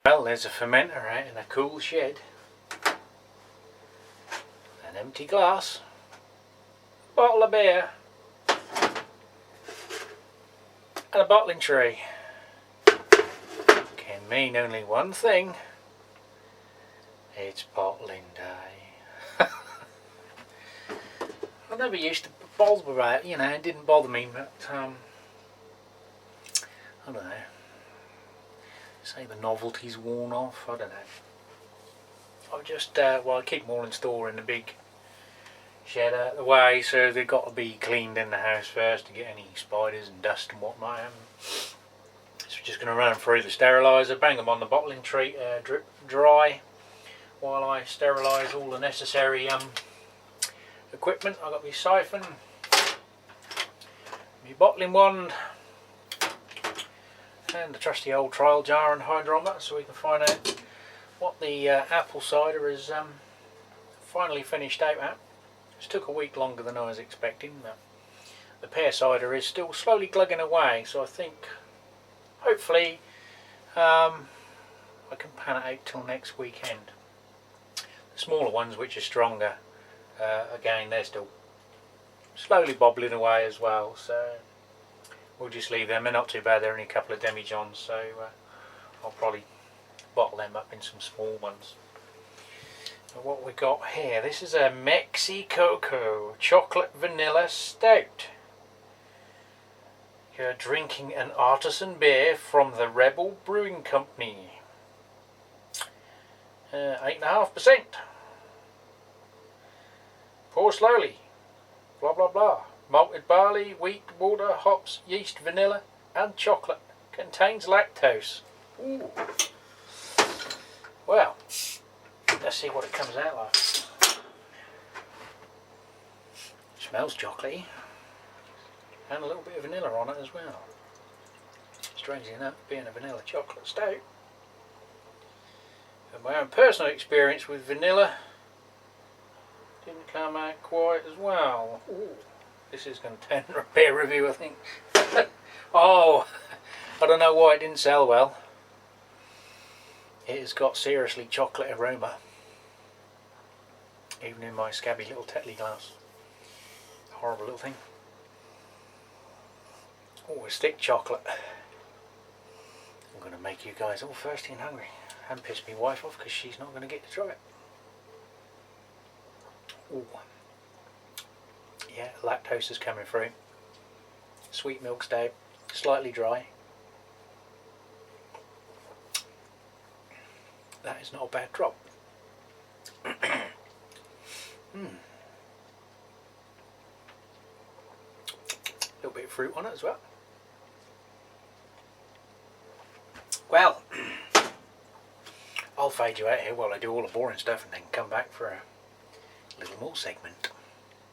Well, there's a fermenter out in a cool shed, an empty glass, bottle of beer and a bottling tray. Can mean only one thing: it's bottling day. I never used to bother about it, you know, it didn't bother me, but I don't know, say the novelty's worn off, I don't know. I just, well, I keep them all in store in the big shed out of the way, so they've got to be cleaned in the house first to get any spiders and dust and whatnot. So we're just going to run them through the steriliser, bang them on the bottling tray, drip dry, while I sterilise all the necessary equipment. I've got my siphon, my bottling wand, and the trusty old trial jar and hydrometer, so we can find out what the apple cider is finally finished out at. It took a week longer than I was expecting, but the pear cider is still slowly glugging away, so I think hopefully I can pan it out till next weekend. The smaller ones, which are stronger, again, they're still slowly bobbling away as well, so we'll just leave them. They're not too bad, they're only a couple of demijohns, so I'll probably bottle them up in some small ones. So what we got here, this is a Mexi Coco Chocolate Vanilla Stout. You're drinking an artisan beer from the Rebel Brewing Company. 8.5%. Pour slowly. Blah blah blah. Malted barley, wheat, water, hops, yeast, vanilla and chocolate. Contains lactose. Ooh. Well, let's see what it comes out like. Smells chocolatey. And a little bit of vanilla on it as well. Strangely enough, being a vanilla chocolate stout. And my own personal experience with vanilla didn't come out quite as well. Ooh. This is going to turn into a beer review, I think. Oh, I don't know why it didn't sell well. It has got seriously chocolate aroma, even in my scabby little Tetley glass. Horrible little thing. Oh, it's thick chocolate. I'm going to make you guys all thirsty and hungry, and piss my wife off because she's not going to get to try it. Ooh. Yeah, lactose is coming through. Sweet milk stout, slightly dry. That is not a bad drop. Little bit of fruit on it as well. Well, I'll fade you out here while I do all the boring stuff and then come back for a little more segment.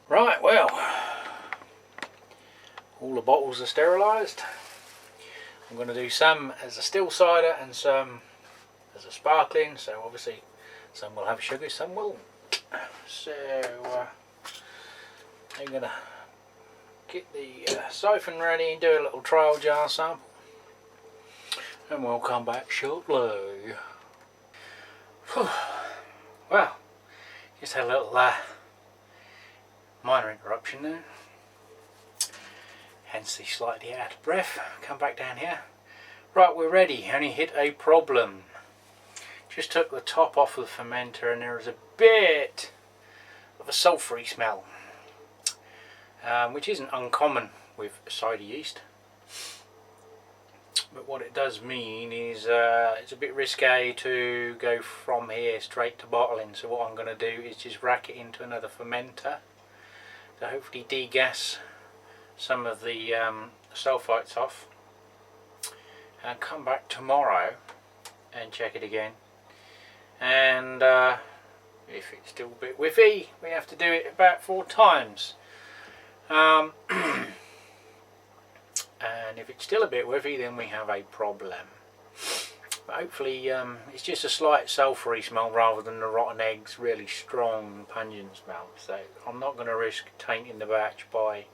Right, well, all the bottles are sterilised. I'm going to do some as a still cider and some as a sparkling, so obviously some will have sugar, some will. So I'm going to get the siphon ready and do a little trial jar sample, and we'll come back shortly. Well, just had a little minor interruption there, hence the slightly out of breath. Come back down here. Right, we're ready. Only hit a problem. Just took the top off of the fermenter and there is a bit of a sulphury smell, which isn't uncommon with cider yeast, but what it does mean is it's a bit risque to go from here straight to bottling. So what I'm going to do is just rack it into another fermenter to hopefully degas some of the sulfites off, and come back tomorrow and check it again. And if it's still a bit whiffy, we have to do it about 4 times. And if it's still a bit whiffy, then we have a problem. But hopefully it's just a slight sulphury smell rather than the rotten eggs really strong pungent smell. So I'm not going to risk tainting the batch by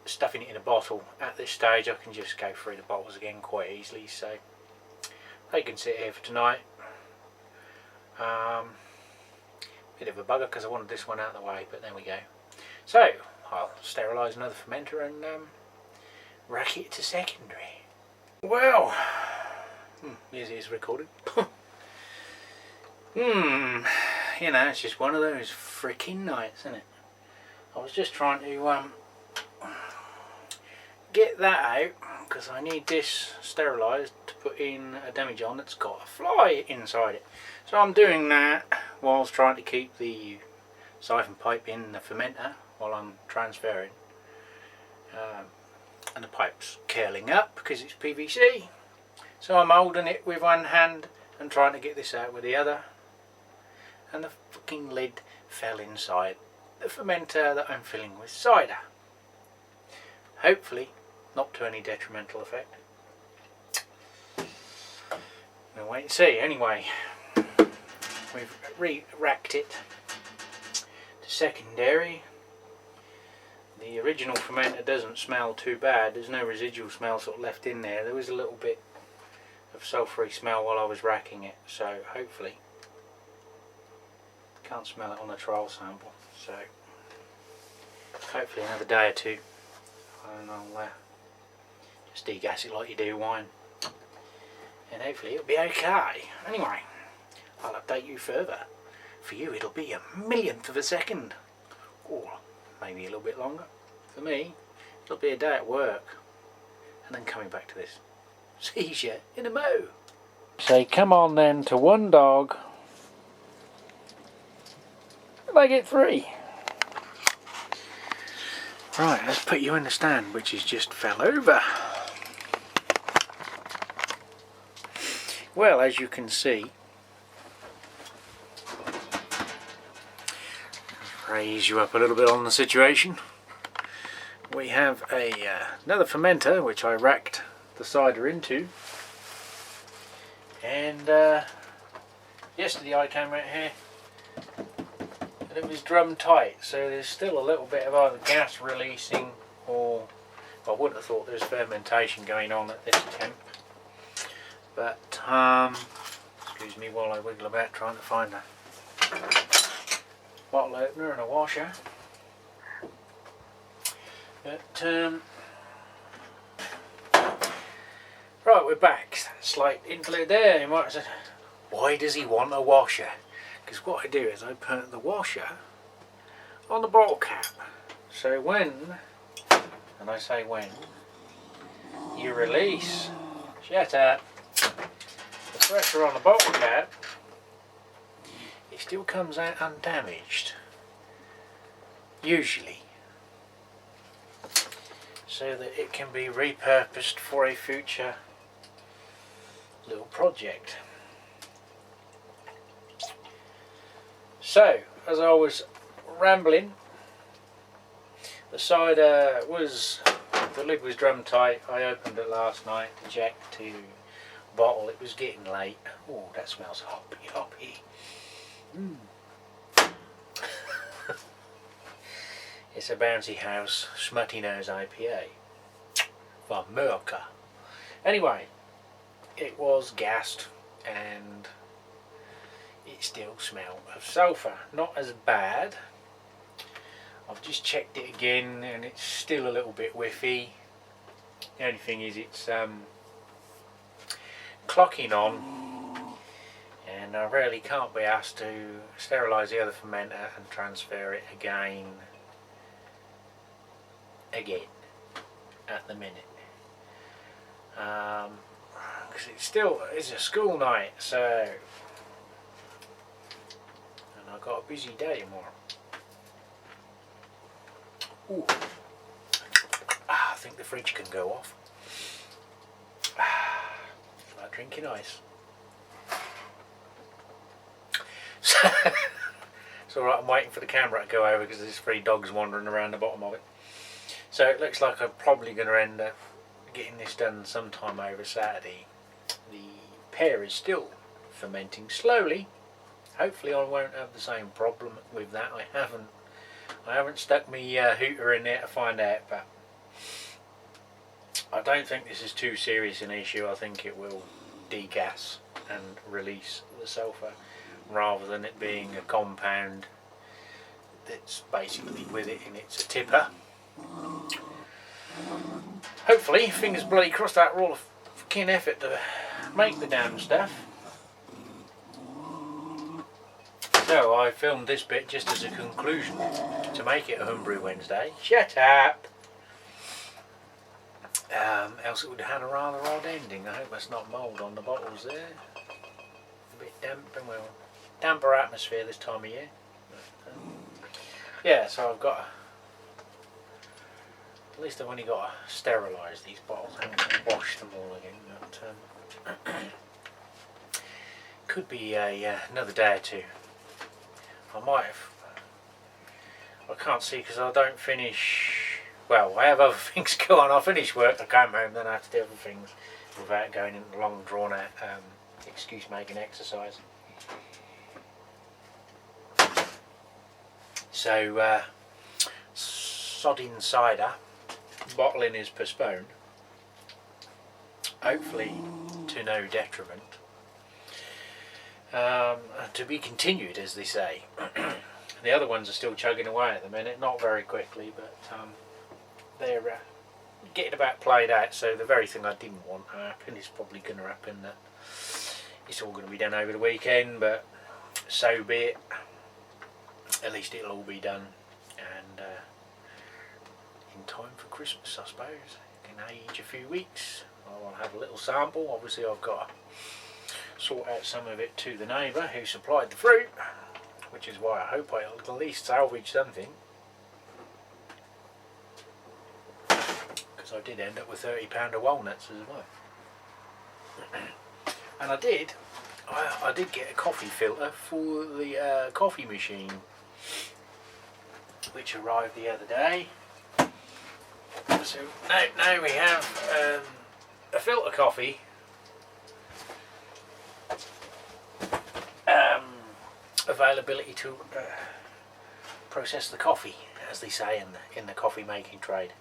stuffing it in a bottle. At this stage I can just go through the bottles again quite easily. So they can sit here for tonight. Bit of a bugger because I wanted this one out of the way, but there we go. So I'll sterilise another fermenter and rack it to secondary. Well, here's it recorded. You know, it's just one of those freaking nights, isn't it? I was just trying to get that out because I need this sterilised to put in a demijohn that's got a fly inside it. So I'm doing that whilst trying to keep the siphon pipe in the fermenter while I'm transferring. And the pipe's curling up because it's PVC. So I'm holding it with one hand and trying to get this out with the other. And the fucking lid fell inside the fermenter that I'm filling with cider. Hopefully not to any detrimental effect. We'll wait and see. Anyway, we've re-racked it to secondary. The original fermenter doesn't smell too bad. There's no residual smell sort of left in there. There was a little bit of sulphury smell while I was racking it, so hopefully, can't smell it on a trial sample, so hopefully another day or two and I'll just degas it like you do wine, and hopefully it'll be okay. Anyway, I'll update you further. For you it'll be a millionth of a second, or maybe a little bit longer. For me it'll be a day at work and then coming back to this. See you in a mo. Say come on then to one dog. They get 3. Right, let's put you in the stand, which has just fell over. Well, as you can see, raise you up a little bit on the situation. We have another fermenter which I racked the cider into, and yesterday I came out here and it was drum tight, so there's still a little bit of either gas releasing or I wouldn't have thought there's fermentation going on at this temp, but excuse me while I wiggle about trying to find a bottle opener and a washer. But right, we're back. Slight interlude there. You might have said, why does he want a washer? Because what I do is I put the washer on the bottle cap. So when, and I say when, you release, shut up, the pressure on the bottle cap, it still comes out undamaged. Usually. So that it can be repurposed for a future little project. So, as I was rambling, the cider was, the lid was drum tight. I opened it last night to check to bottle. It was getting late. Oh, that smells hoppy, hoppy. It's a Bouncy House Smutty Nose IPA from America. Anyway, it was gassed and it still smelled of sulphur. Not as bad. I've just checked it again and it's still a little bit whiffy. The only thing is it's clocking on, and I really can't be asked to sterilise the other fermenter and transfer it again at the minute, because it's a school night, so, and I've got a busy day tomorrow. Ooh. I think the fridge can go off. It's like drinking ice. It's alright, I'm waiting for the camera to go over because there's 3 dogs wandering around the bottom of it. So it looks like I'm probably going to end up getting this done sometime over Saturday. The pear is still fermenting slowly. Hopefully I won't have the same problem with that. I haven't stuck my hooter in there to find out, but I don't think this is too serious an issue. I think it will degas and release the sulphur, rather than it being a compound that's basically with it and it's a tipper. Hopefully, fingers bloody crossed, that were all a fucking effort to make the damn stuff. So I filmed this bit just as a conclusion to make it a Homebrew Wednesday. Shut up! Else it would have had a rather odd ending. I hope that's not mould on the bottles there. A bit damp, and well, damper atmosphere this time of year. But, yeah, so I've got at least I've only got to sterilise these bottles. I haven't washed them all again. But, could be another day or two. I might have. I can't see because I don't finish. Well, I have other things go on. I'll finish work, I come home, then I have to do other things without going into long drawn out excuse making exercise. So sodding cider bottling is postponed, hopefully to no detriment. To be continued, as they say. The other ones are still chugging away at the minute, not very quickly, but they're getting about played out. So the very thing I didn't want to happen is probably going to happen. That it's all going to be done over the weekend, but so be it. At least it'll all be done, and in time for Christmas, I suppose. In age a few weeks, I'll have a little sample. Obviously, I've got to sort out some of it to the neighbour who supplied the fruit, which is why I hope I'll at least salvage something. Because I did end up with £30 of walnuts as well. And I did get a coffee filter for the coffee machine, which arrived the other day. So now we have a filter coffee availability to process the coffee, as they say in the coffee making trade.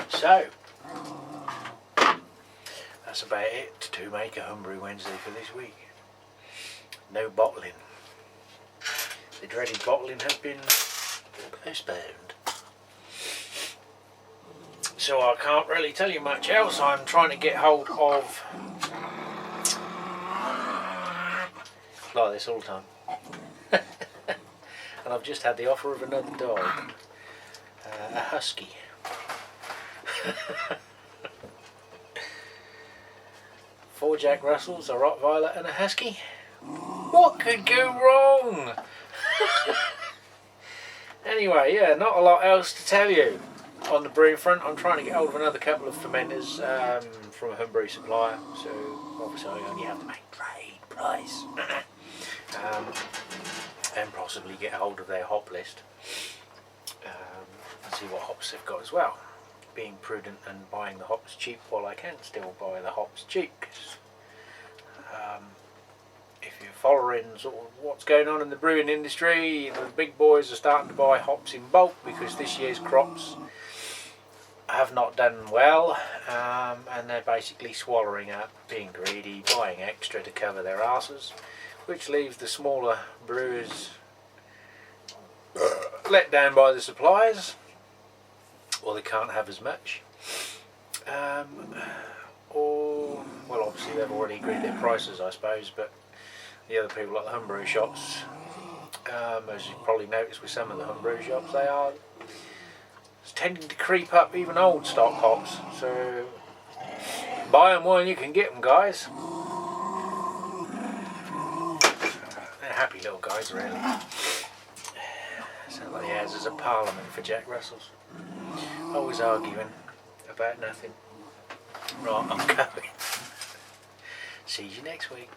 So that's about it to make a Homebrew Wednesday for this week. No bottling. The dreaded bottling has been postponed. So I can't really tell you much else. I'm trying to get hold of, like this all the time. And I've just had the offer of another dog, a husky. 4 Jack Russells, a Rottweiler and a husky. What could go wrong? Anyway, yeah, not a lot else to tell you on the brewing front. I'm trying to get hold of another couple of fermenters from a homebrew supplier, so obviously I only have to make trade price. And possibly get hold of their hop list and see what hops they've got as well. Being prudent and buying the hops cheap while I can still buy the hops cheap, because if you're following sort of what's going on in the brewing industry, the big boys are starting to buy hops in bulk because this year's crops have not done well, and they're basically swallowing up, being greedy, buying extra to cover their asses, which leaves the smaller brewers let down by the suppliers, or they can't have as much, or, well, obviously they've already agreed their prices, I suppose, but the other people at the homebrew shops, as you've probably noticed with some of the homebrew shops, they are tending to creep up even old stock hops, so buy them while you can get them, guys. They're happy little guys, really. Sounds like the houses of Parliament for Jack Russells. Always arguing about nothing. Right, I'm going. See you next week.